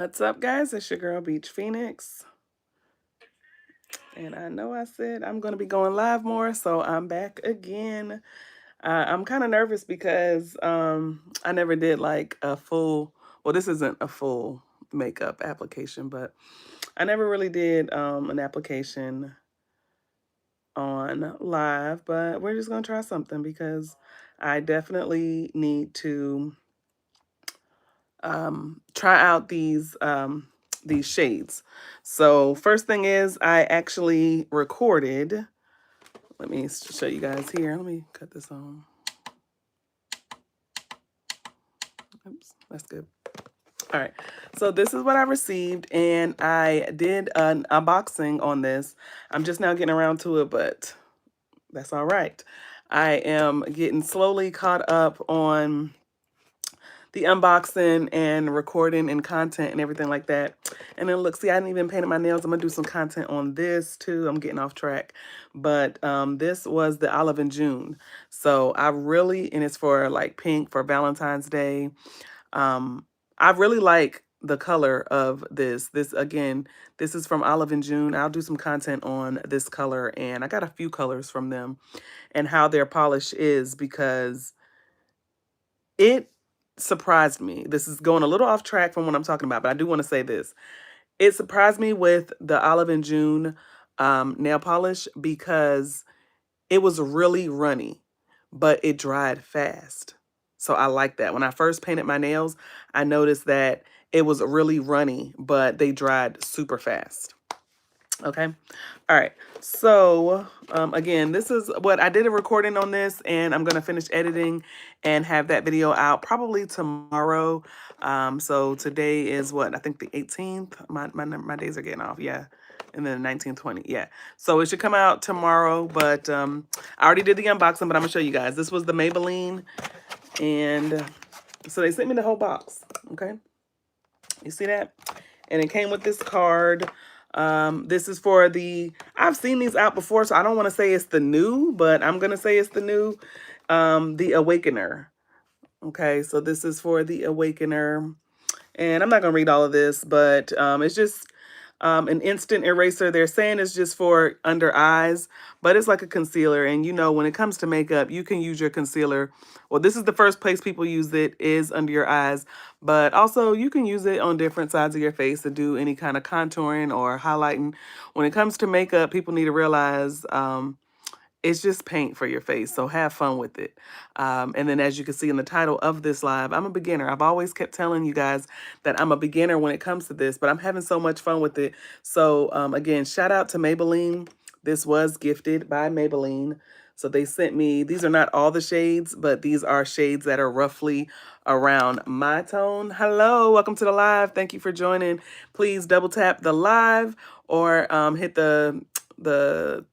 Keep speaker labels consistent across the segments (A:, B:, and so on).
A: What's up, guys? It's your girl Beachphoenix. And I know I said I'm going to be going live more, so I'm back again. I'm kind of nervous because I never did like a full, well, this isn't a full makeup application, but I never really did an application on live, but we're just going to try something because I definitely need to try out these shades. So first thing is I actually recorded. Let me show you guys here. Let me cut this on. Oops, that's good. All right, so this is what I received, and I did an unboxing on this. I'm just now getting around to it, but that's all right. I am getting slowly caught up on the unboxing and recording and content and everything like that. And then look, see, I didn't even painted my nails. I'm gonna do some content on this too. I'm getting off track. But this was the Olive in June. So I really, and it's for like pink for Valentine's Day. I really like the color of this. This again, this is from Olive in June. I'll do some content on this color, and I got a few colors from them and how their polish is because it surprised me. This is going a little off track from what I'm talking about, but I do want to say this. It surprised me with the Olive and June nail polish because it was really runny, but it dried fast. So I like that. When I first painted my nails, I noticed that it was really runny, but they dried super fast. Okay. All right. So, again, this is what I did a recording on this, and I'm going to finish editing and have that video out probably tomorrow. So today is what? I think the 18th. My days are getting off. Yeah. And then 19, 20. Yeah. So it should come out tomorrow, but I already did the unboxing, but I'm going to show you guys. This was the Maybelline, and so they sent me the whole box. Okay. You see that? And it came with this card. This is for the, I've seen these out before, so I don't want to say it's the new, but I'm going to say it's the new, the Awakener. Okay, so this is for the Awakener. And I'm not going to read all of this, but it's just an instant eraser. They're saying it's just for under eyes, but it's like a concealer. And you know, when it comes to makeup, you can use your concealer. Well, this is the first place people use it is under your eyes, but also you can use it on different sides of your face to do any kind of contouring or highlighting. When it comes to makeup, people need to realize it's just paint for your face, so have fun with it. And then as you can see in the title of this live, I'm a beginner. I've always kept telling you guys that I'm a beginner when it comes to this, but I'm having so much fun with it. So again, shout out to Maybelline. This was gifted by Maybelline. So they sent me, these are not all the shades, but these are shades that are roughly around my tone. Hello, welcome to the live. Thank you for joining. Please double tap the live or hit the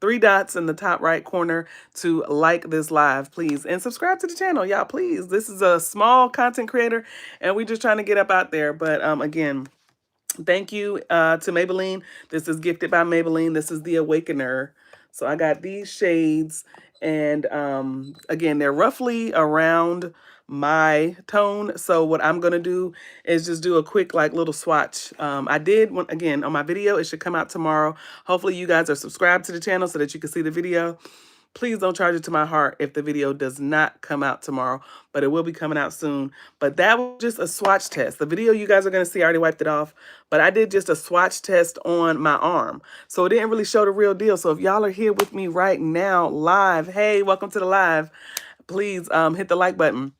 A: three dots in the top right corner to like this live, please, and subscribe to the channel, y'all, please. This is a small content creator and we're just trying to get up out there. But again, thank you to Maybelline. This is gifted by Maybelline. This is the Awakener. So I got these shades, and again, they're roughly around my tone. So what I'm gonna do is just do a quick like little swatch. I did one again on my video. It should come out tomorrow. Hopefully you guys are subscribed to the channel so that you can see the video. Please don't charge it to my heart if the video does not come out tomorrow, but it will be coming out soon. But that was just a swatch test. The video you guys are going to see, I already wiped it off, but I did just a swatch test on my arm. So it didn't really show the real deal. So if y'all are here with me right now live, hey, welcome to the live. Please hit the like button.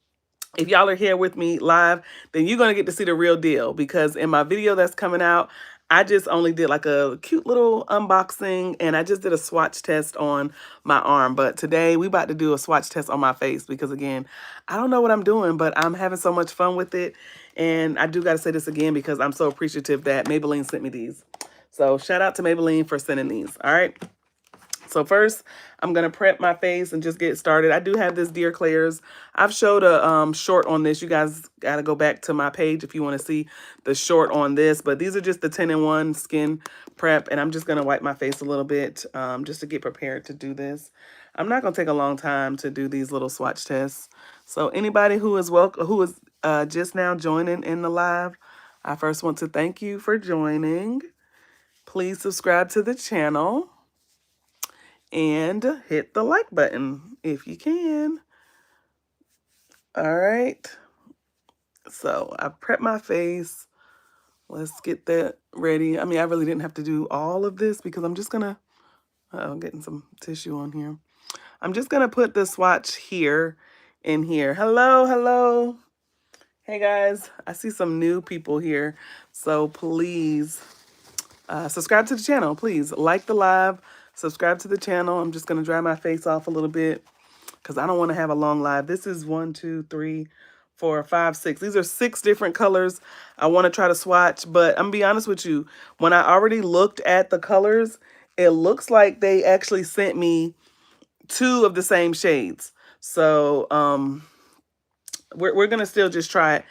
A: If y'all are here with me live, then you're going to get to see the real deal, because in my video that's coming out, I just only did like a cute little unboxing and I just did a swatch test on my arm. But today we about to do a swatch test on my face because again, I don't know what I'm doing, but I'm having so much fun with it. And I do got to say this again because I'm so appreciative that Maybelline sent me these. So shout out to Maybelline for sending these. All right. So first, I'm going to prep my face and just get started. I do have this Dear Claire's. I've showed a short on this. You guys got to go back to my page if you want to see the short on this. But these are just the 10-in-1 skin prep. And I'm just going to wipe my face a little bit just to get prepared to do this. I'm not going to take a long time to do these little swatch tests. So anybody who is welcome, who is just now joining in the live, I first want to thank you for joining. Please subscribe to the channel and hit the like button if you can. All right. So I prepped my face. Let's get that ready. I mean, I really didn't have to do all of this because I'm just gonna, I'm getting some tissue on here. I'm just gonna put the swatch here and here. Hello, hello. Hey guys, I see some new people here. So please subscribe to the channel. Please like the live, subscribe to the channel. I'm just gonna dry my face off a little bit because I don't want to have a long live. This is 1, 2, 3, 4, 5, 6. These are 6 different colors I want to try to swatch, but I'm gonna be honest with you. When I already looked at the colors, it looks like they actually sent me 2 of the same shades. So we're gonna still just try it.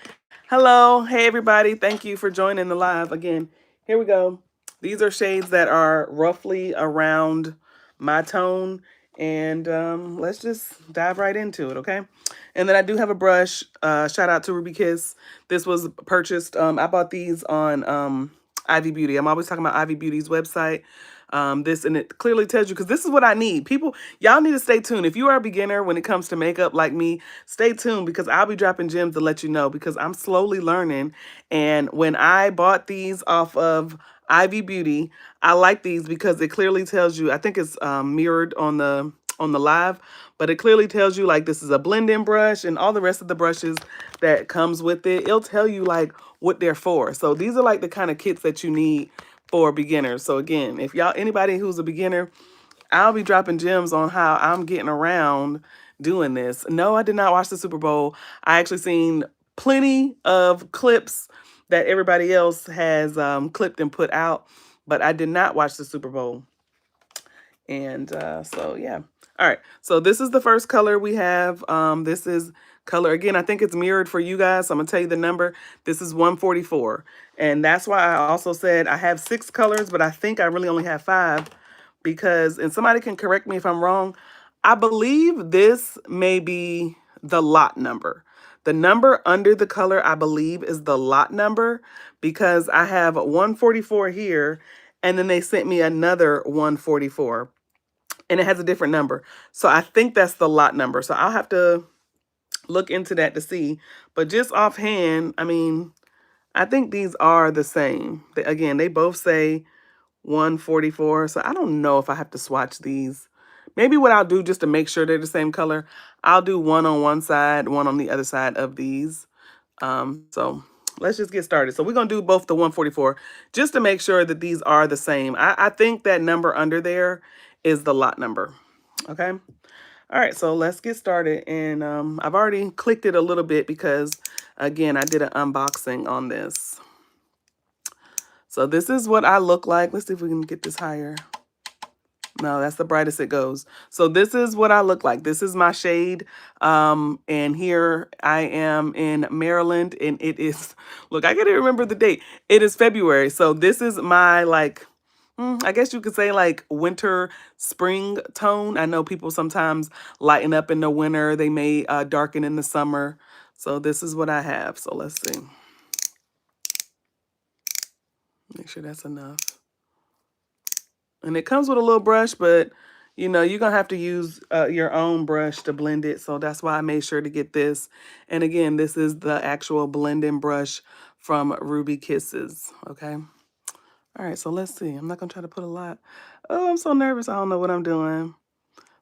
A: Hello, hey everybody. Thank you for joining the live again. Here we go. These are shades that are roughly around my tone, and let's just dive right into it, okay? And then I do have a brush. Shout out to Ruby Kiss. This was purchased. I bought these on Ivy Beauty. I'm always talking about Ivy Beauty's website. This, and it clearly tells you, because this is what I need. People, y'all need to stay tuned. If you are a beginner when it comes to makeup like me, stay tuned because I'll be dropping gems to let you know because I'm slowly learning. And when I bought these off of Ivy Beauty, I like these because it clearly tells you, I think it's mirrored on the live, but it clearly tells you like this is a blend-in brush and all the rest of the brushes that comes with it. It'll tell you like what they're for. So these are like the kind of kits that you need for beginners. So again, if y'all, anybody who's a beginner, I'll be dropping gems on how I'm getting around doing this. No, I did not watch the Super Bowl. I actually seen plenty of clips that everybody else has clipped and put out, but I did not watch the Super Bowl. And so, yeah. All right. So this is the first color we have. This is color. Again, I think it's mirrored for you guys. So I'm going to tell you the number. This is 144. And that's why I also said I have 6 colors, but I think I really only have 5 because, and somebody can correct me if I'm wrong, I believe this may be the lot number. The number under the color, I believe, is the lot number because I have 144 here and then they sent me another 144 and it has a different number. So I think that's the lot number. So I'll have to look into that to see. But just offhand, I mean, I think these are the same. Again, they both say 144. So I don't know if I have to swatch these. Maybe what I'll do just to make sure they're the same color, I'll do one on one side, one on the other side of these. So let's just get started. So we're going to do both the 144 just to make sure that these are the same. I think that number under there is the lot number. Okay. All right. So let's get started. And I've already clicked it a little bit because, again, I did an unboxing on this. So this is what I look like. Let's see if we can get this higher. No, that's the brightest it goes. So this is what I look like. This is my shade. And here I am in Maryland and it is, look, I can't even remember the date. It is February. So this is my like, I guess you could say like winter, spring tone. I know people sometimes lighten up in the winter. They may darken in the summer. So this is what I have. So let's see. Make sure that's enough. And it comes with a little brush, but you know, you're going to have to use your own brush to blend it. So that's why I made sure to get this. And again, this is the actual blending brush from Ruby Kisses. Okay. All right. So let's see. I'm not going to try to put a lot. Oh, I'm so nervous. I don't know what I'm doing.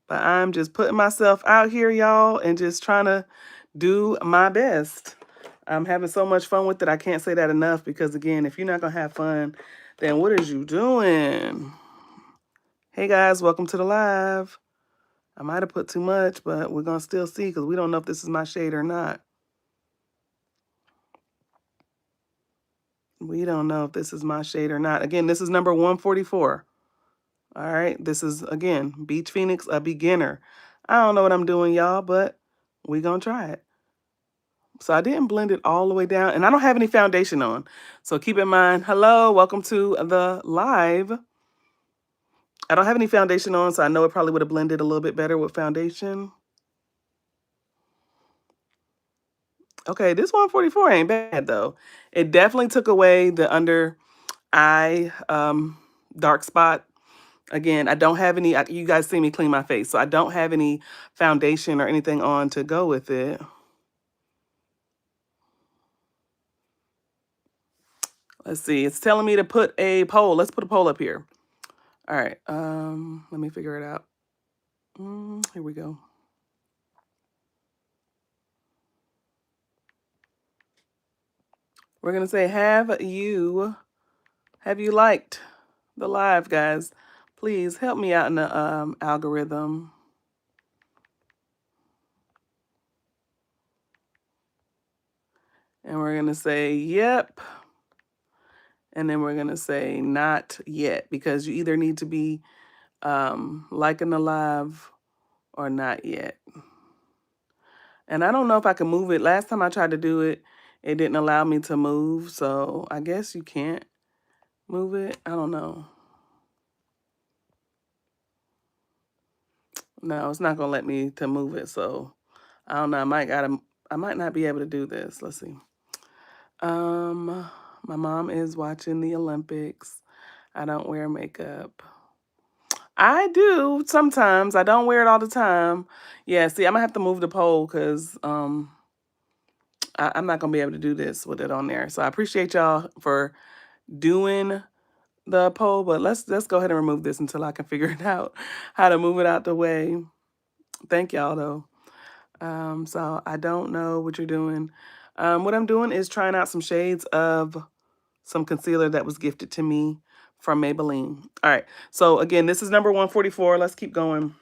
A: But I'm just putting myself out here, y'all, and just trying to do my best. I'm having so much fun with it. I can't say that enough because, again, if you're not going to have fun, then what is you doing? Hey guys, welcome to the live. I might have put too much, but we're going to still see because we don't know if this is my shade or not. We don't know if this is my shade or not. Again, this is number 144. All right, this is, again, Beachphoenix, a beginner. I don't know what I'm doing, y'all, but we're going to try it. So I didn't blend it all the way down, and I don't have any foundation on. So keep in mind, hello, welcome to the live. I don't have any foundation on, so I know it probably would have blended a little bit better with foundation. Okay, this 144 ain't bad though. It definitely took away the under eye dark spot. Again, I don't have any, you guys see me clean my face, so I don't have any foundation or anything on to go with it. Let's see, it's telling me to put a poll. Let's put a poll up here. All right, let me figure it out. Here we go. We're gonna say, have you liked the live, guys? Please help me out in the algorithm. And we're gonna say, yep. And then we're gonna say not yet, because you either need to be liking the live or not yet. And I don't know if I can move it. Last time I tried to do it, it didn't allow me to move. So I guess you can't move it. I don't know. No, it's not gonna let me to move it. So I don't know. I might not be able to do this. Let's see. My mom is watching the Olympics. I don't wear makeup. I do sometimes. I don't wear it all the time. Yeah, see, I'm gonna have to move the poll because I'm not gonna be able to do this with it on there. So I appreciate y'all for doing the poll, but let's go ahead and remove this until I can figure it out how to move it out the way. Thank y'all though. So I don't know what you're doing. What I'm doing is trying out some shades of some concealer that was gifted to me from Maybelline. All right, so again, this is number 144. Let's keep going.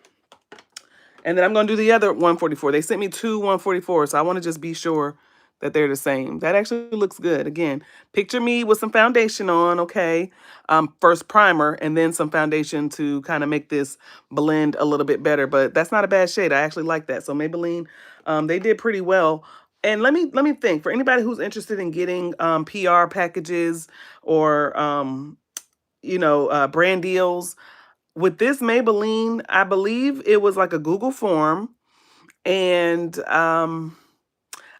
A: And then I'm going to do the other 144. They sent me two 144, so I want to just be sure that they're the same. That actually looks good. Again, picture me with some foundation on, okay? First primer, and then some foundation to kind of make this blend a little bit better. But that's not a bad shade. I actually like that. So Maybelline, they did pretty well. And let me think. For anybody who's interested in getting PR packages or, brand deals, with this Maybelline, I believe it was like a Google form, and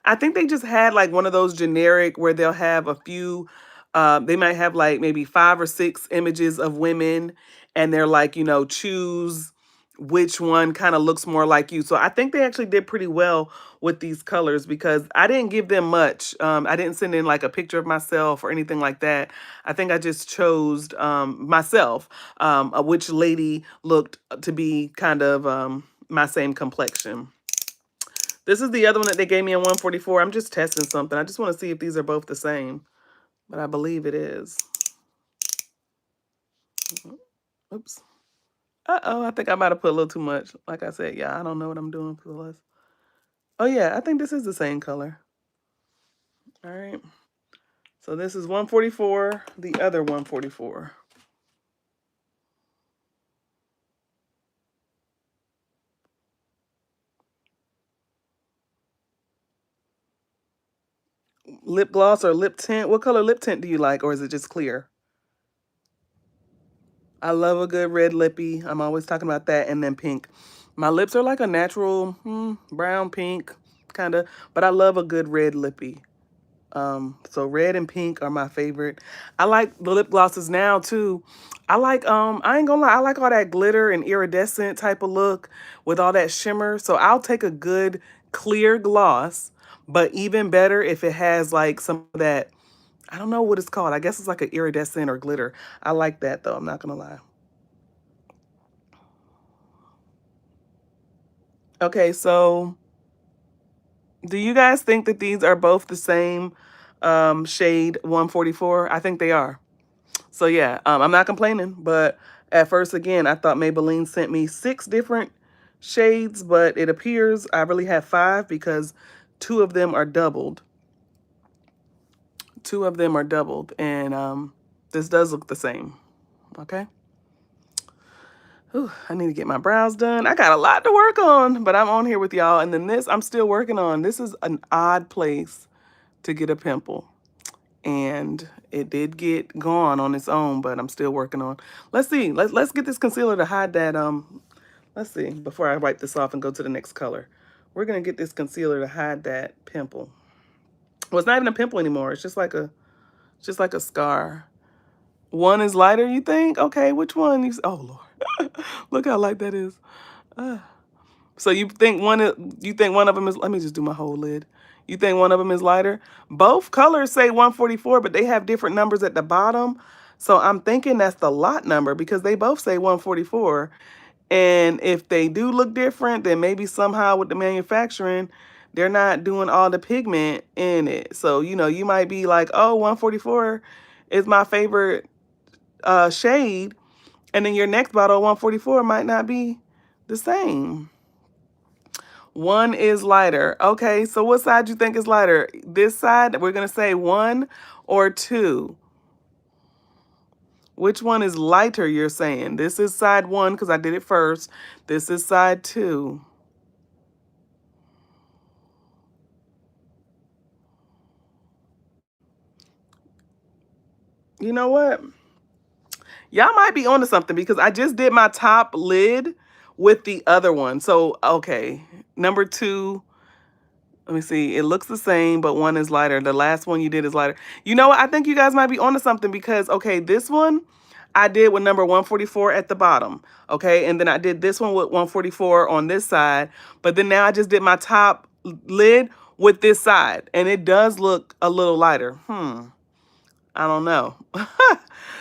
A: I think they just had like one of those generic where they'll have a few, they might have like maybe 5 or 6 images of women, and they're like, choose which one kind of looks more like you. So I think they actually did pretty well with these colors because I didn't give them much. I didn't send in like a picture of myself or anything like that. I think I just chose myself, which lady looked to be kind of my same complexion. This is the other one that they gave me in 144. I'm just testing something. I just want to see if these are both the same, but I believe it is. Oops. Uh-oh, I think I might have put a little too much. Like I said, yeah, I don't know what I'm doing for the less. Oh yeah, I think this is the same color. All right. So this is 144, the other 144. Lip gloss or lip tint? What color lip tint do you like, or is it just clear? I love a good red lippy. I'm always talking about that, and then pink. My lips are like a natural brown pink kind of, but I love a good red lippy. So red and pink are my favorite. I like the lip glosses now too. I like I ain't gonna lie, I like all that glitter and iridescent type of look with all that shimmer. So I'll take a good clear gloss, but even better if it has like some of that, I don't know what it's called. I guess it's like an iridescent or glitter. I like that though, I'm not gonna lie. Okay, so do you guys think that these are both the same shade 144? I think they are. So yeah, I'm not complaining, but at first, again, I thought Maybelline sent me 6 different shades, but it appears I really have 5 because 2 of them are doubled. 2 of them are doubled, and this does look the same, okay? Whew, I need to get my brows done. I got a lot to work on, but I'm on here with y'all. And then this, I'm still working on. This is an odd place to get a pimple. And it did get gone on its own, but I'm still working on. Let's see. Let's get this concealer to hide that. Let's see. Before I wipe this off and go to the next color, we're gonna get this concealer to hide that pimple. Well, it's not even a pimple anymore. It's just like a scar. One is lighter, you think? Okay, which one? Oh Lord, look how light that is. Uh, so you think one of them is? Let me just do my whole lid. You think one of them is lighter? Both colors say 144, but they have different numbers at the bottom. So I'm thinking that's the lot number because they both say 144. And if they do look different, then maybe somehow with the manufacturing, they're not doing all the pigment in it. So, you know, you might be like, oh, 144 is my favorite shade. And then your next bottle, 144, might not be the same. One is lighter. Okay, so what side you think is lighter? This side, we're going to say 1 or 2. Which one is lighter, you're saying? This is side 1 because I did it first. This is side 2. You know what? Y'all might be onto something because I just did my top lid with the other one. So, okay, number 2, let me see. It looks the same, but one is lighter. The last one you did is lighter. You know what? I think you guys might be onto something because, okay, this one I did with number 144 at the bottom, okay? And then I did this one with 144 on this side, but then now I just did my top lid with this side, and it does look a little lighter. I don't know.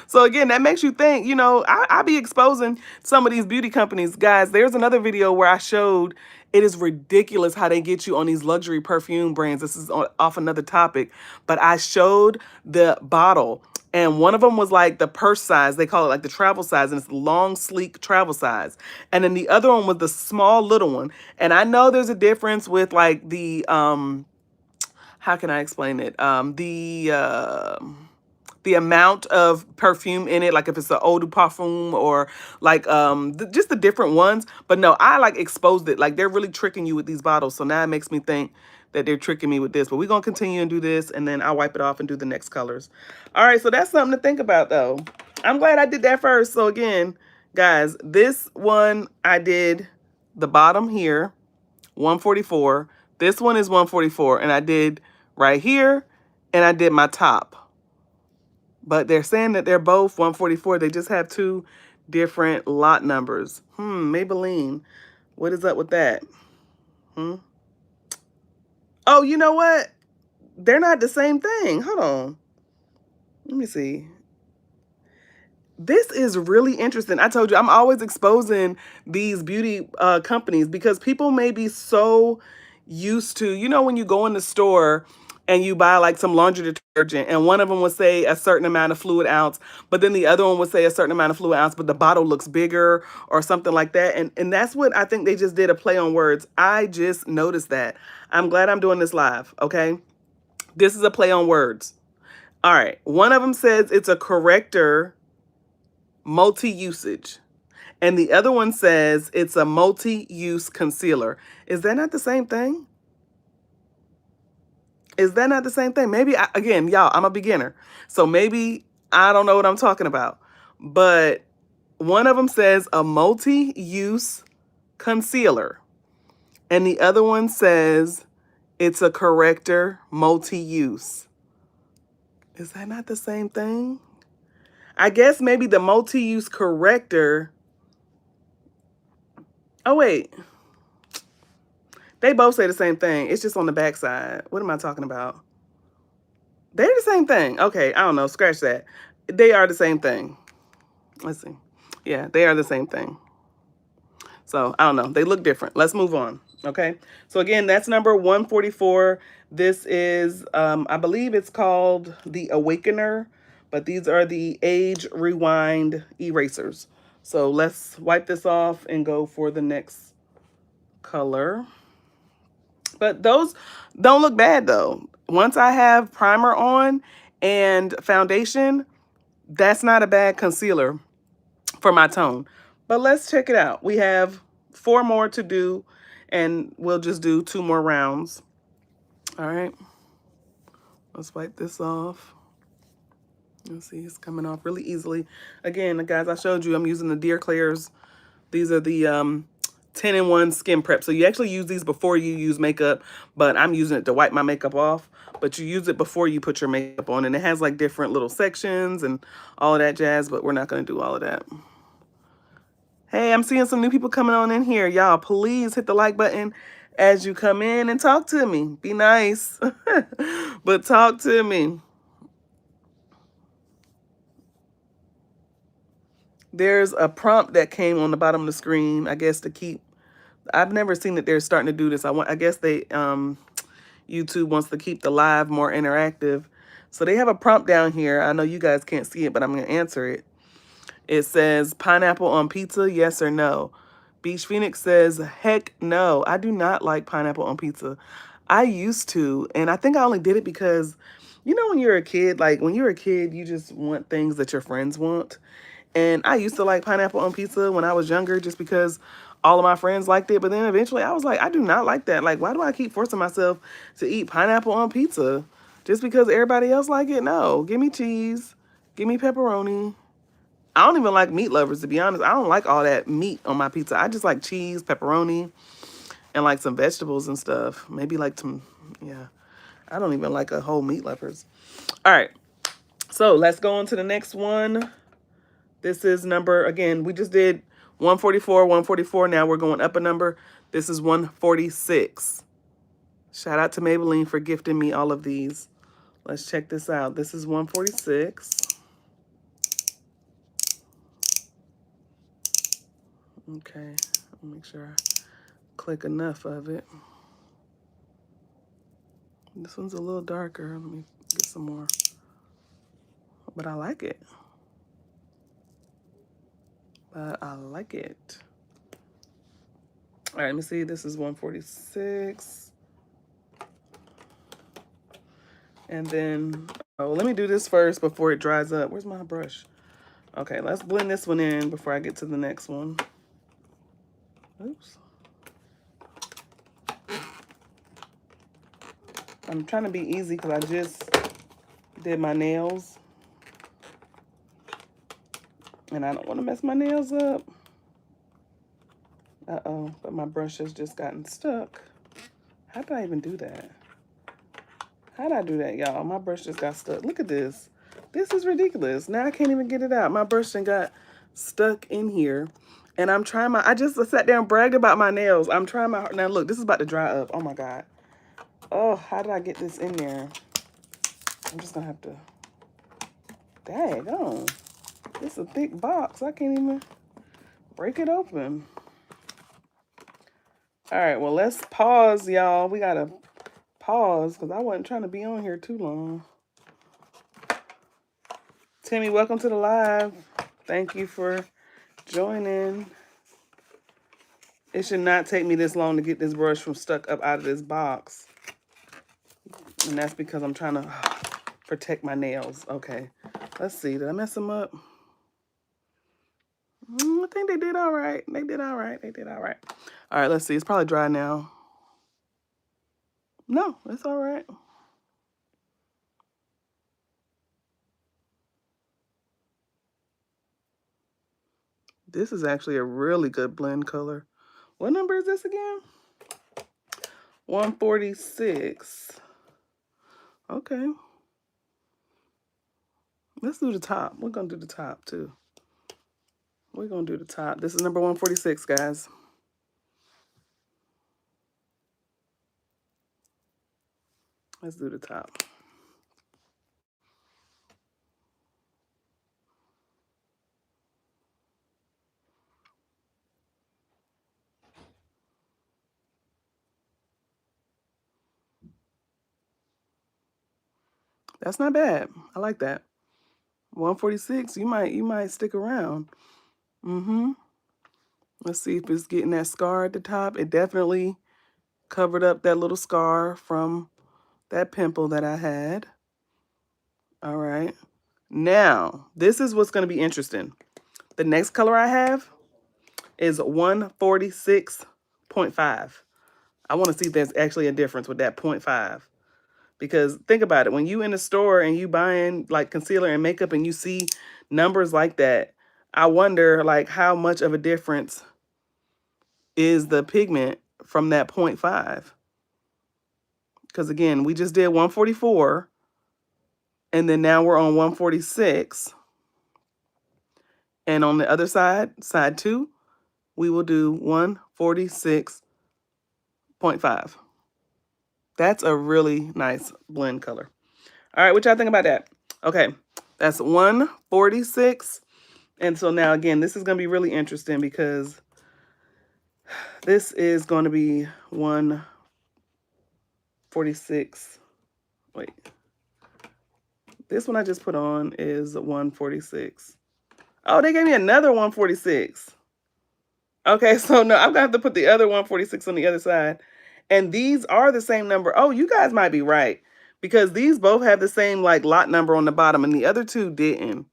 A: So again, that makes you think, you know, I be exposing some of these beauty companies. Guys, there's another video where I showed it is ridiculous how they get you on these luxury perfume brands. This is off another topic, but I showed the bottle and one of them was like the purse size. They call it like the travel size, and it's long, sleek travel size. And then the other one was the small little one. And I know there's a difference with like the how can I explain it? The amount of perfume in it, like if it's an eau de parfum or like just the different ones. But no, I like exposed it. Like they're really tricking you with these bottles. So now it makes me think that they're tricking me with this. But we're going to continue and do this, and then I'll wipe it off and do the next colors. All right, so that's something to think about, though. I'm glad I did that first. So again, guys, this one I did the bottom here, 144. This one is 144, and I did right here, and I did my top. But they're saying that they're both 144. They just have two different lot numbers. Maybelline. What is up with that? Oh, you know what? They're not the same thing. Hold on. Let me see. This is really interesting. I told you, I'm always exposing these beauty companies because people may be so used to, you know, when you go in the store and you buy like some laundry detergent and one of them would say a certain amount of fluid ounce, but then the other one would say a certain amount of fluid ounce, but the bottle looks bigger or something like that. And that's what I think they just did, a play on words. I just noticed that. I'm glad I'm doing this live, okay? This is a play on words. All right. One of them says it's a corrector multi-usage. And the other one says it's a multi-use concealer. Is that not the same thing? Is that not the same thing? Maybe, again, y'all, I'm a beginner. So maybe I don't know what I'm talking about. But one of them says a multi-use concealer. And the other one says it's a corrector multi-use. Is that not the same thing? I guess maybe the multi-use corrector. Oh, wait. They both say the same thing. It's just on the back side. What am I talking about? They're the same thing. Okay, I don't know. Scratch that. They are the same thing. Let's see. Yeah, they are the same thing. So, I don't know. They look different. Let's move on. Okay. So, again, that's number 144. This is, I believe it's called the Awakener, but these are the Age Rewind erasers. So, let's wipe this off and go for the next color. But those don't look bad, though. Once I have primer on and foundation, that's not a bad concealer for my tone. But let's check it out. We have 4 more to do, and we'll just do 2 more rounds. All right. Let's wipe this off. Let's see, it's coming off really easily. Again, guys, I showed you I'm using the Dear Claire's. These are the 10-in-1 skin prep. So you actually use these before you use makeup, but I'm using it to wipe my makeup off. But you use it before you put your makeup on, and it has like different little sections and all of that jazz, but we're not going to do all of that. Hey, I'm seeing some new people coming on in here. Y'all, please hit the like button as you come in and talk to me. Be nice, but talk to me. There's a prompt that came on the bottom of the screen, I guess, to keep. I've never seen that they're starting to do this. I guess they YouTube wants to keep the live more interactive. So they have a prompt down here. I know you guys can't see it, but I'm going to answer it. It says, pineapple on pizza, yes or no? Beachphoenix says, heck no. I do not like pineapple on pizza. I used to, and I think I only did it because, you know, when you're a kid, like when you're a kid, you just want things that your friends want. And I used to like pineapple on pizza when I was younger just because all of my friends liked it. But then eventually I was like, I do not like that. Like, why do I keep forcing myself to eat pineapple on pizza just because everybody else like it? No, give me cheese. Give me pepperoni. I don't even like meat lovers, to be honest. I don't like all that meat on my pizza. I just like cheese, pepperoni, and like some vegetables and stuff. Maybe like some, yeah. I don't even like a whole meat lovers. All right. So let's go on to the next one. This is number, again, we just did 144, 144. Now we're going up a number. This is 146. Shout out to Maybelline for gifting me all of these. Let's check this out. This is 146. Okay, I'll make sure I click enough of it. This one's a little darker. Let me get some more. But I like it. But I like it. All right, let me see. This is 146. And then, oh, let me do this first before it dries up. Where's my brush? Okay, let's blend this one in before I get to the next one. Oops. I'm trying to be easy because I just did my nails. And I don't want to mess my nails up. Uh-oh, but my brush has just gotten stuck. How did I even do that? How did I do that, y'all? My brush just got stuck. Look at this. This is ridiculous. Now I can't even get it out. My brush done got stuck in here. And I'm trying I just sat there and bragged about my nails. I'm trying my, now look, this is about to dry up. Oh my God. Oh, how did I get this in there? I'm just gonna have to, daggone. It's a thick box. I can't even break it open. All right, well, let's pause, y'all. We gotta pause because I wasn't trying to be on here too long. Timmy, welcome to the live. Thank you for joining. It should not take me this long to get this brush from stuck up out of this box. And that's because I'm trying to protect my nails. Okay, let's see. Did I mess them up? I think they did all right. They did all right. They did all right. All right, let's see. It's probably dry now. No, it's all right. This is actually a really good blend color. What number is this again? 146. Okay. Let's do the top. We're going to do the top too. We're going to do the top. This is number 146, guys. Let's do the top. That's not bad. I like that. 146, you might stick around. Let's see if it's getting that scar at the top. It definitely covered up that little scar from that pimple that I had. All right. Now, this is what's going to be interesting. The next color I have is 146.5. I want to see if there's actually a difference with that 0.5. Because think about it. When you in the store and you buying like concealer and makeup and you see numbers like that, I wonder like how much of a difference is the pigment from that 0.5. Because again, we just did 144, and then now we're on 146. And on the other side, side 2, we will do 146.5. That's a really nice blend color. All right, what y'all think about that? Okay, that's 146. And so now, again, this is going to be really interesting because this is going to be 146. Wait. This one I just put on is 146. Oh, they gave me another 146. Okay, so no, I'm going to have to put the other 146 on the other side. And these are the same number. Oh, you guys might be right. Because these both have the same like lot number on the bottom and the other two didn't.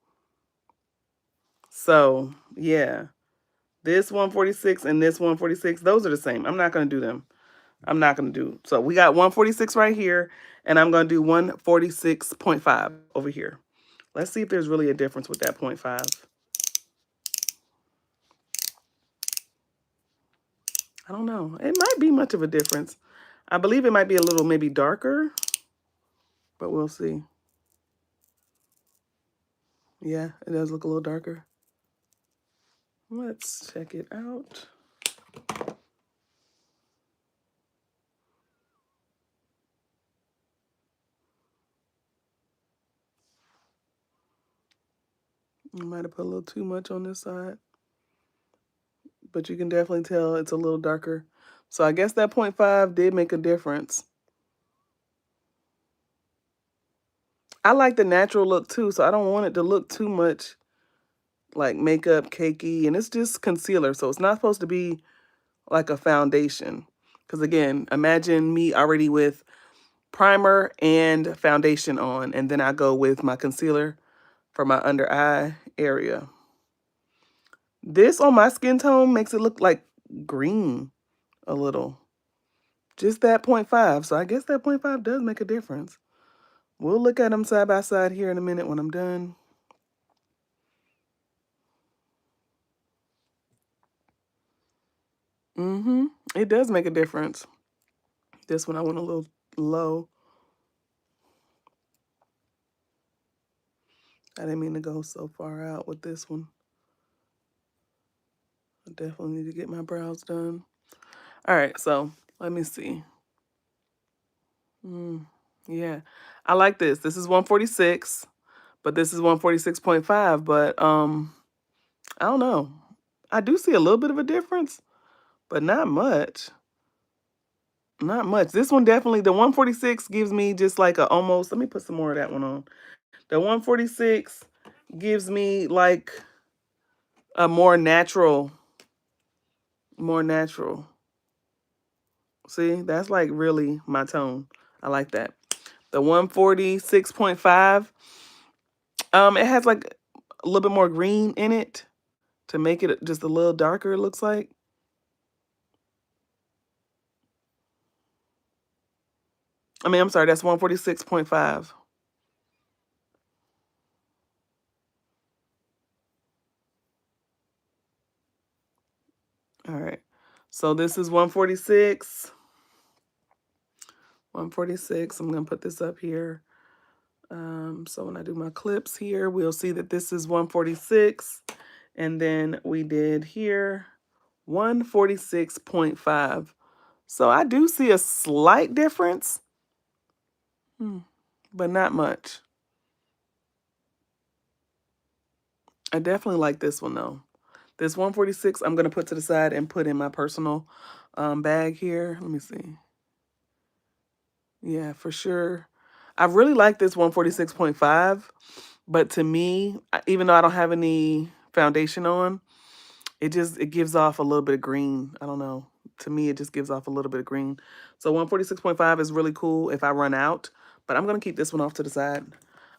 A: So, yeah. This 146 and this 146, those are the same. I'm not going to do them. I'm not going to do. So we got 146 right here, and I'm going to do 146.5 over here. Let's see if there's really a difference with that 0.5. I don't know. It might be much of a difference. I believe it might be a little maybe darker, but we'll see. Yeah, it does look a little darker. Let's check it out. I might have put a little too much on this side, but you can definitely tell it's a little darker. So I guess that 0.5 did make a difference. I like the natural look too, so I don't want it to look too much like makeup cakey, and it's just concealer, so it's not supposed to be like a foundation. Because again, imagine me already with primer and foundation on, and then I go with my concealer for my under eye area. This on my skin tone makes it look like green a little. Just that 0.5. So I guess that 0.5 does make a difference. We'll look at them side by side here in a minute when I'm done. It does make a difference. This one I went a little low. I didn't mean to go so far out with this one. I definitely need to get my brows done. All right, so let me see. Yeah, I like this. This is 146, but this is 146.5. But I don't know. I do see a little bit of a difference, but not much. Not much. This one definitely, the 146 gives me just like a almost, let me put some more of that one on. The 146 gives me like a more natural. See, that's like really my tone. I like that. The 146.5, it has like a little bit more green in it to make it just a little darker, it looks like. I mean, I'm sorry, that's 146.5. All right. So this is 146. 146. I'm going to put this up here. So when I do my clips here, we'll see that this is 146. And then we did here 146.5. So I do see a slight difference, but not much. I definitely like this one though. This 146 I'm going to put to the side and put in my personal bag here. Let me see. Yeah, for sure. I really like this 146.5, but to me, even though I don't have any foundation on, it gives off a little bit of green. I don't know. To me, it just gives off a little bit of green. So 146.5 is really cool if I run out, but I'm going to keep this one off to the side.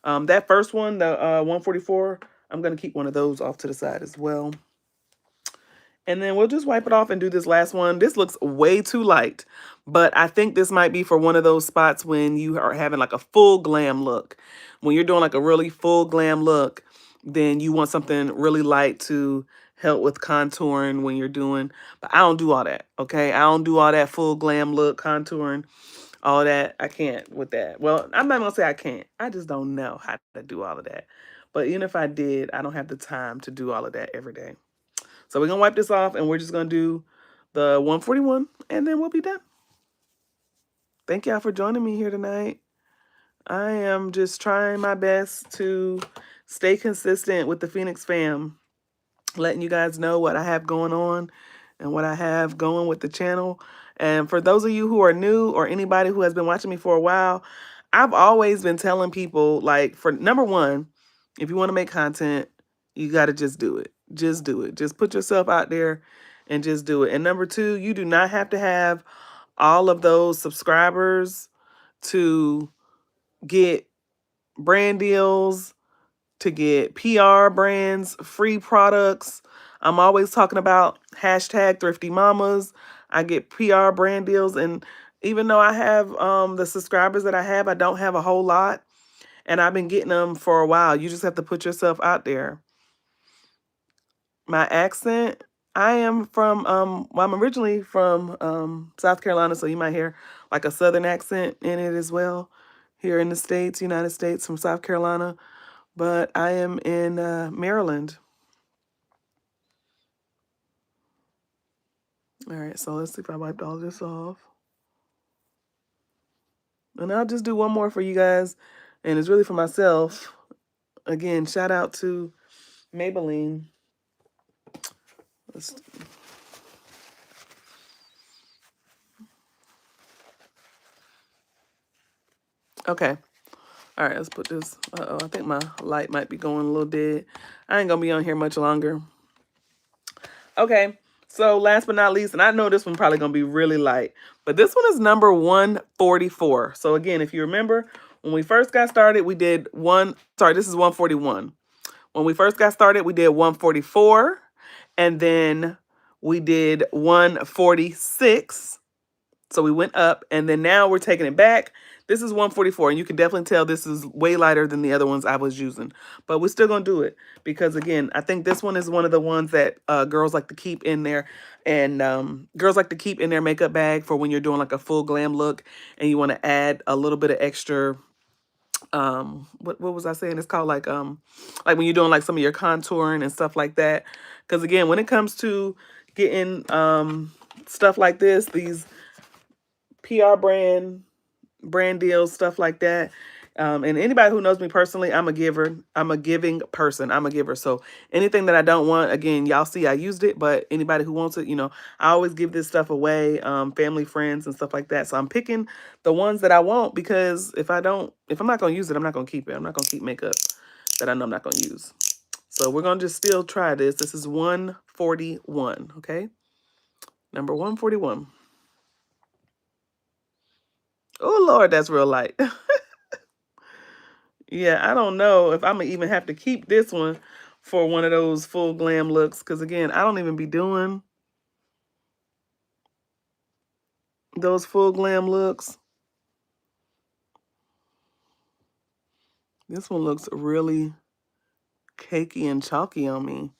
A: That first one, the 144, I'm going to keep one of those off to the side as well. And then we'll just wipe it off and do this last one. This looks way too light, but I think this might be for one of those spots when you are having like a full glam look. When you're doing like a really full glam look, then you want something really light to help with contouring when you're doing, but I don't do all that, okay? I don't do all that full glam look contouring, all that. I can't with that. Well, I'm not gonna say I can't. I just don't know how to do all of that. But even if I did, I don't have the time to do all of that every day. So we're gonna wipe this off and we're just gonna do the 141 and then we'll be done. Thank y'all for joining me here tonight. I am just trying my best to stay consistent with the Phoenix fam, letting you guys know what I have going on and what I have going with the channel. And for those of you who are new or anybody who has been watching me for a while, I've always been telling people, like, for number one, if you want to make content, you got to just do it. Just do it. Just put yourself out there and just do it. And number two, you do not have to have all of those subscribers to get brand deals, to get PR brands, free products. I'm always talking about hashtag thrifty mamas. I get PR brand deals. And even though I have the subscribers that I have, I don't have a whole lot. And I've been getting them for a while. You just have to put yourself out there. My accent, I am from, well, I'm originally from South Carolina, so you might hear like a Southern accent in it as well. Here in the States, United States, from South Carolina. But I am in Maryland. All right, so let's see if I wiped all this off. And I'll just do one more for you guys, and it's really for myself. Again, shout out to Maybelline. Okay. All right, let's put this. Uh-oh, I think my light might be going a little dead. I ain't gonna be on here much longer. Okay, so last but not least, and I know this one probably gonna be really light, but this one is number 144. So again, if you remember, when we first got started, we did this is 141. When we first got started, we did 144, and then we did 146. So we went up, and then now we're taking it back. This is 144, and you can definitely tell this is way lighter than the other ones I was using. But we're still going to do it because, again, I think this one is one of the ones that girls like to keep in there. And girls like to keep in their makeup bag for when you're doing like a full glam look and you want to add a little bit of extra, what was I saying? It's called like when you're doing like some of your contouring and stuff like that. Because, again, when it comes to getting stuff like this, these PR brand deals, stuff like that. And anybody who knows me personally, I'm a giver. I'm a giving person. I'm a giver. So anything that I don't want, again, y'all see I used it, but anybody who wants it, I always give this stuff away, family, friends, and stuff like that. So I'm picking the ones that I want because if I'm not going to use it, I'm not going to keep it. I'm not going to keep makeup that I know I'm not going to use. So we're going to just still try this. This is 141, okay? Number 141. Oh, Lord, that's real light. Yeah, I don't know if I'm going to even have to keep this one for one of those full glam looks. Because, again, I don't even be doing those full glam looks. This one looks really cakey and chalky on me.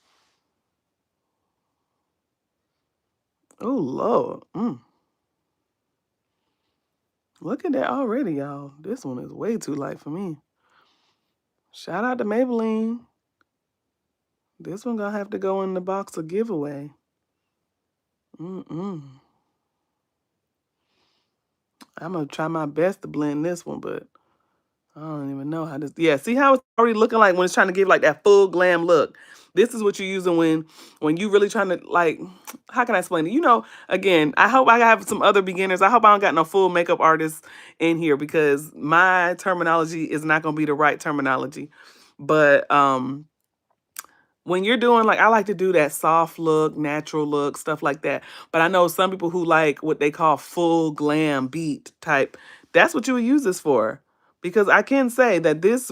A: Oh, Lord. Look at that already, y'all. This one is way too light for me. Shout out to Maybelline. This one gonna have to go in the box of giveaway. I'm gonna try my best to blend this one, but I don't even know how this. Yeah, see how it's already looking like when it's trying to give like that full glam look. This is what you're using when you really trying to, like, how can I explain it? Again, I hope I have some other beginners. I hope I don't got no full makeup artists in here because my terminology is not gonna be the right terminology. But when you're doing, like, I like to do that soft look, natural look, stuff like that. But I know some people who like what they call full glam beat type. That's what you would use this for. Because I can say that this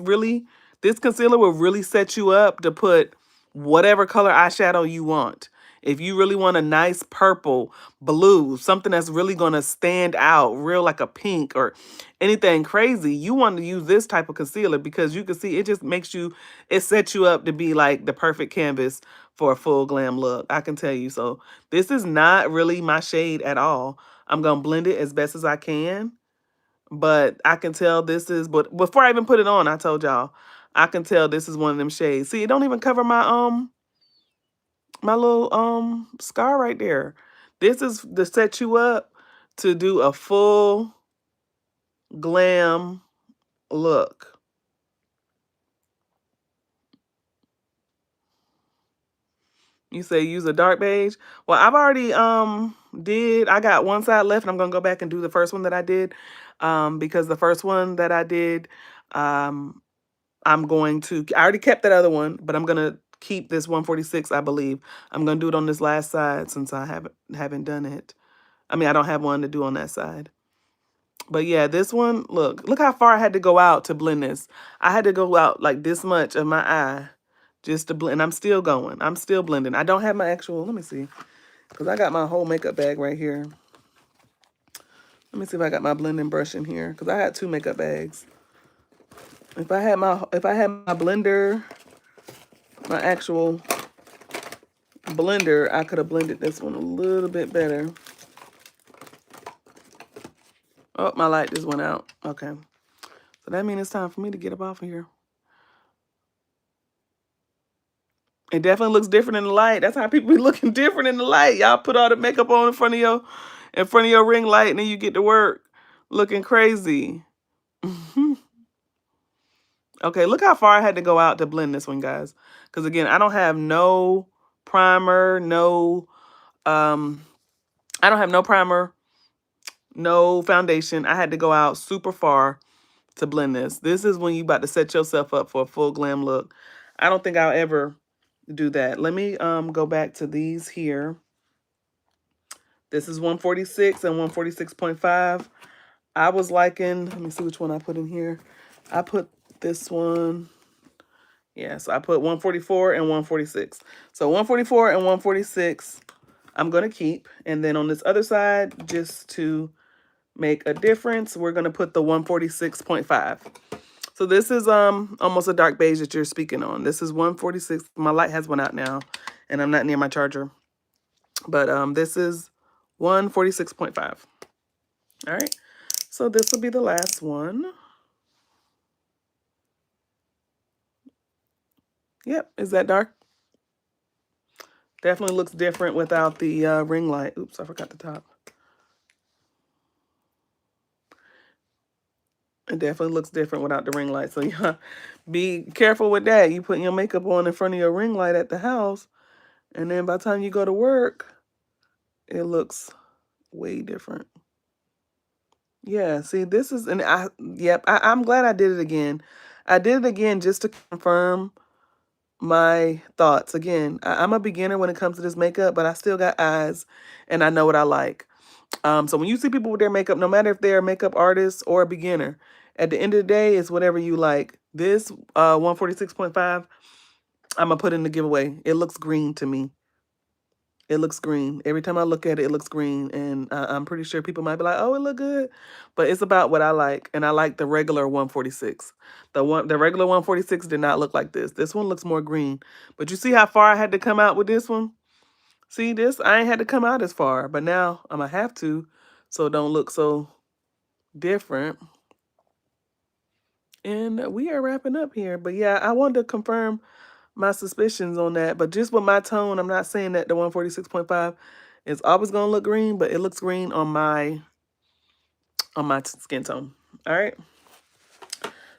A: concealer will really set you up to put whatever color eyeshadow you want. If you really want a nice purple, blue, something that's really going to stand out, real like a pink or anything crazy, you want to use this type of concealer because you can see it just makes you, it sets you up to be like the perfect canvas for a full glam look. I can tell you. So this is not really my shade at all. I'm going to blend it as best as I can. But I can tell this is, but before I even put it on, I told y'all, I can tell this is one of them shades. See, it don't even cover my little scar right there. This is to set you up to do a full glam look. You say use a dark beige. Well, I've already I got one side left and I'm gonna go back and do the first one that I did. Because the first one that I did, um I already kept that other one, but I'm gonna keep this 146, I believe. I'm gonna do it on this last side since I haven't done it. I mean, I don't have one to do on that side. But yeah, this one, look how far I had to go out to blend this. I had to go out like this much of my eye just to blend. I'm still going. I'm still blending. I don't have my actual, let me see, because I got my whole makeup bag right here. Let me see if I got my blending brush in here, because I had two makeup bags. If I had my blender, my actual blender, I could have blended this one a little bit better. Oh, my light just went out. Okay. So that means it's time for me to get up off of here. It definitely looks different in the light. That's how people be looking different in the light. Y'all put all the makeup on in front of your ring light, and then you get to work looking crazy. Okay, look how far I had to go out to blend this one, guys. Because again, I don't have no primer, I don't have no primer, no foundation. I had to go out super far to blend this. This is when you about to set yourself up for a full glam look. I don't think I'll ever do that. Let me go back to these here. This is 146 and 146.5. I was liking, let me see which one I put in here. I put this one. Yeah, so I put 144 and 146. So 144 and 146, I'm going to keep. And then on this other side, just to make a difference, we're going to put the 146.5. So this is almost a dark beige that you're speaking on. This is 146. My light has went out now, and I'm not near my charger. But this is 146.5. All right. So this will be the last one. Yep. Is that dark? Definitely looks different without the ring light. Oops, I forgot the top. It definitely looks different without the ring light. So yeah, be careful with that. You putting your makeup on in front of your ring light at the house, and then by the time you go to work, it looks way different. Yeah, see, this is, and I'm glad I did it again. I did it again just to confirm my thoughts. Again, I'm a beginner when it comes to this makeup, but I still got eyes, and I know what I like. So when you see people with their makeup, no matter if they're a makeup artist or a beginner, at the end of the day, it's whatever you like. This 146.5, I'm going to put in the giveaway. It looks green to me. It looks green. Every time I look at it, it looks green. And I'm pretty sure people might be like, oh, it look good. But it's about what I like. And I like the regular 146. The regular 146 did not look like this. This one looks more green. But you see how far I had to come out with this one? See this? I ain't had to come out as far. But now I'm going to have to. So it don't look so different. And we are wrapping up here. But yeah, I wanted to confirm my suspicions on that. But just with my tone, I'm not saying that the 146.5 is always going to look green, but it looks green on my skin tone. All right.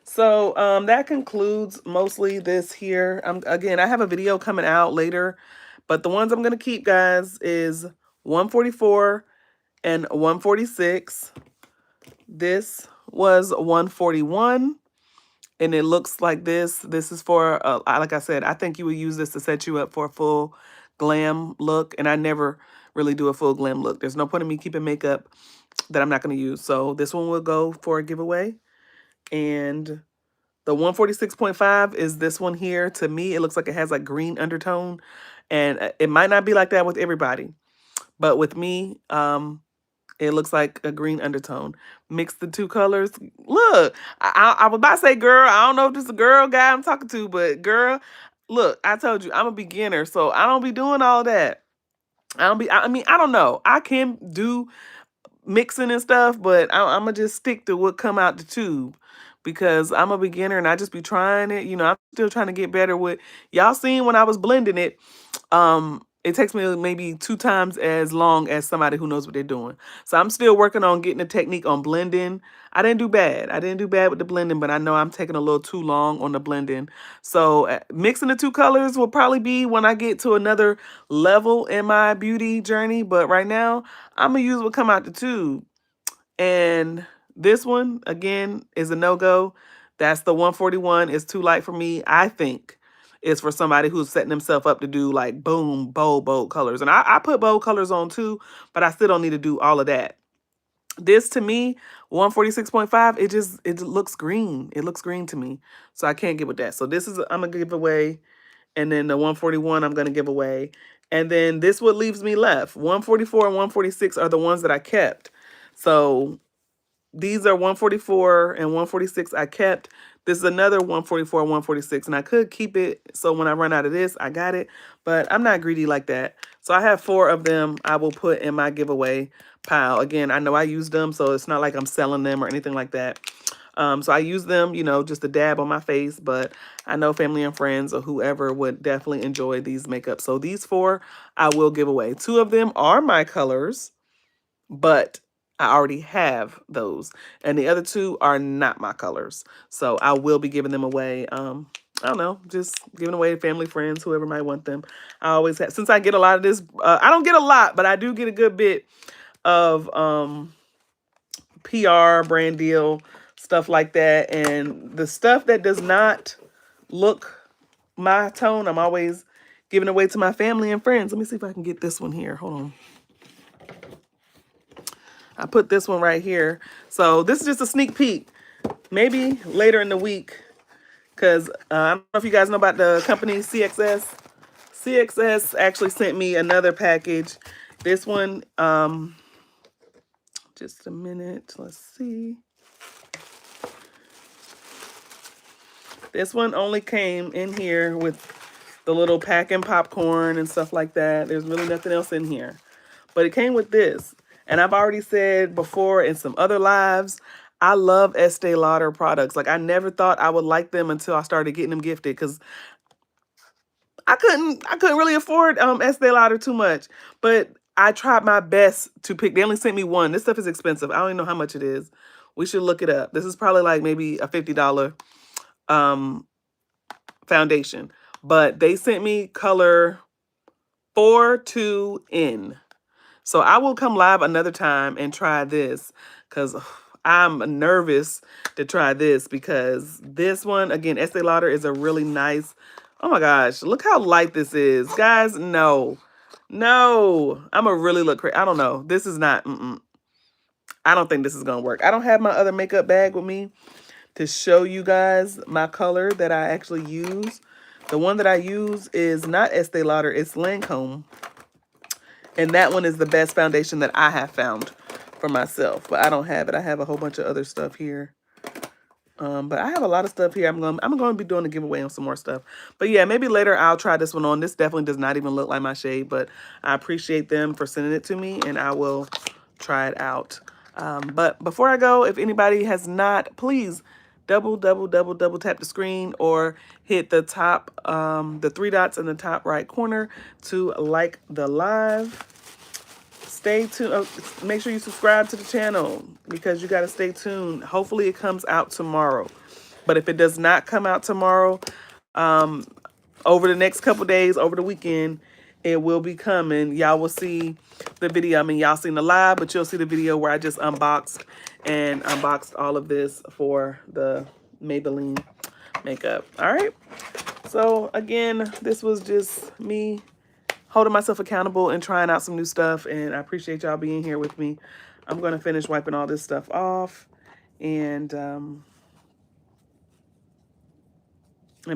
A: So that concludes mostly this here. Again, I have a video coming out later, but the ones I'm going to keep, guys, is 144 and 146. This was 141. And it looks like this. This is for, like I said, I think you would use this to set you up for a full glam look. And I never really do a full glam look. There's no point in me keeping makeup that I'm not going to use. So this one will go for a giveaway. And the 146.5 is this one here. To me, it looks like it has like green undertone. And it might not be like that with everybody, but with me, it looks like a green undertone. Mix the two colors. Look, I was about to say, girl, I don't know if this is a girl guy I'm talking to, but girl, look, I told you I'm a beginner, so I don't be doing all that. I mean, I don't know. I can do mixing and stuff, but I'm gonna just stick to what come out the tube because I'm a beginner and I just be trying it. You know, I'm still trying to get better with y'all seen when I was blending it. It takes me maybe 2 times as long as somebody who knows what they're doing. So I'm still working on getting the technique on blending. I didn't do bad. I didn't do bad with the blending, but I know I'm taking a little too long on the blending. So mixing the two colors will probably be when I get to another level in my beauty journey. But right now, I'm gonna use what come out the tube. And this one, again, is a no-go. That's the 141. It's too light for me. I think it's for somebody who's setting themselves up to do like boom, bold colors. And I put bold colors on too, but I still don't need to do all of that. This to me, 146.5, it looks green. It looks green to me. So I can't get with that. So this is, I'm gonna give away. And then the 141 I'm gonna give away. And then this what leaves me left. 144 and 146 are the ones that I kept. So these are 144 and 146 I kept. This is another 144 and 146. And I could keep it so when I run out of this, I got it. But I'm not greedy like that. So I have 4 of them I will put in my giveaway pile. Again, I know I used them, so it's not like I'm selling them or anything like that. So I use them, you know, just to dab on my face. But I know family and friends or whoever would definitely enjoy these makeups. So these 4 I will give away. 2 of them are my colors, but I already have those. And the other 2 are not my colors. So I will be giving them away. I don't know, just giving away to family, friends, whoever might want them. I always have, since I get a lot of this, I don't get a lot, but I do get a good bit of PR, brand deal, stuff like that. And the stuff that does not look my tone, I'm always giving away to my family and friends. Let me see if I can get this one here. Hold on. I put this one right here. So this is just a sneak peek. Maybe later in the week, because I don't know if you guys know about the company CXS. CXS actually sent me another package. This one, just a minute. Let's see. This one only came in here with the little packing popcorn and stuff like that. There's really nothing else in here. But it came with this. And I've already said before in some other lives, I love Estee Lauder products. Like, I never thought I would like them until I started getting them gifted, because I couldn't really afford Estee Lauder too much. But I tried my best to pick. They only sent me one. This stuff is expensive. I don't even know how much it is. We should look it up. This is probably like maybe a $50 foundation. But they sent me color 42N. So I will come live another time and try this, because I'm nervous to try this, because this one, again, Estee Lauder is a really nice, oh my gosh, look how light this is. Guys, no. No. I'm going to really look crazy. I don't know. This is not, I don't think this is going to work. I don't have my other makeup bag with me to show you guys my color that I actually use. The one that I use is not Estee Lauder, it's Lancome. And that one is the best foundation that I have found for myself. But I don't have it. I have a whole bunch of other stuff here. But I have a lot of stuff here. I'm going to be doing a giveaway on some more stuff. But yeah, maybe later I'll try this one on. This definitely does not even look like my shade. But I appreciate them for sending it to me. And I will try it out. But before I go, if anybody has not, please double tap the screen or hit the top, the 3 dots in the top right corner to like the live. Stay tuned. Make sure you subscribe to the channel, because you got to stay tuned. Hopefully it comes out tomorrow. But if it does not come out tomorrow, over the next couple days, over the weekend, it will be coming. Y'all will see the video. I mean, y'all seen the live, but you'll see the video where I just unboxed all of this for the Maybelline makeup. All right. So again, this was just me holding myself accountable and trying out some new stuff. And I appreciate y'all being here with me. I'm going to finish wiping all this stuff off and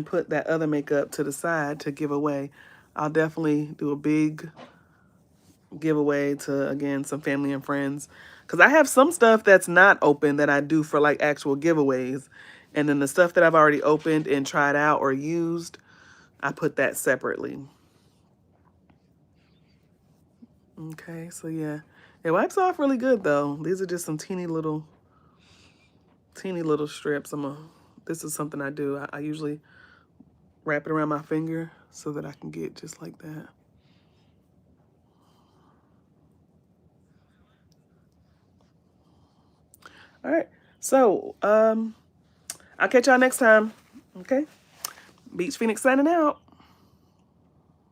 A: put that other makeup to the side to give away. I'll definitely do a big giveaway to, again, some family and friends. Because I have some stuff that's not open that I do for like actual giveaways. And then the stuff that I've already opened and tried out or used, I put that separately. Okay, so yeah. It wipes off really good though. These are just some teeny little strips. This is something I do. I usually wrap it around my finger so that I can get just like that. All right. So, I'll catch y'all next time. Okay. Beach Phoenix signing out.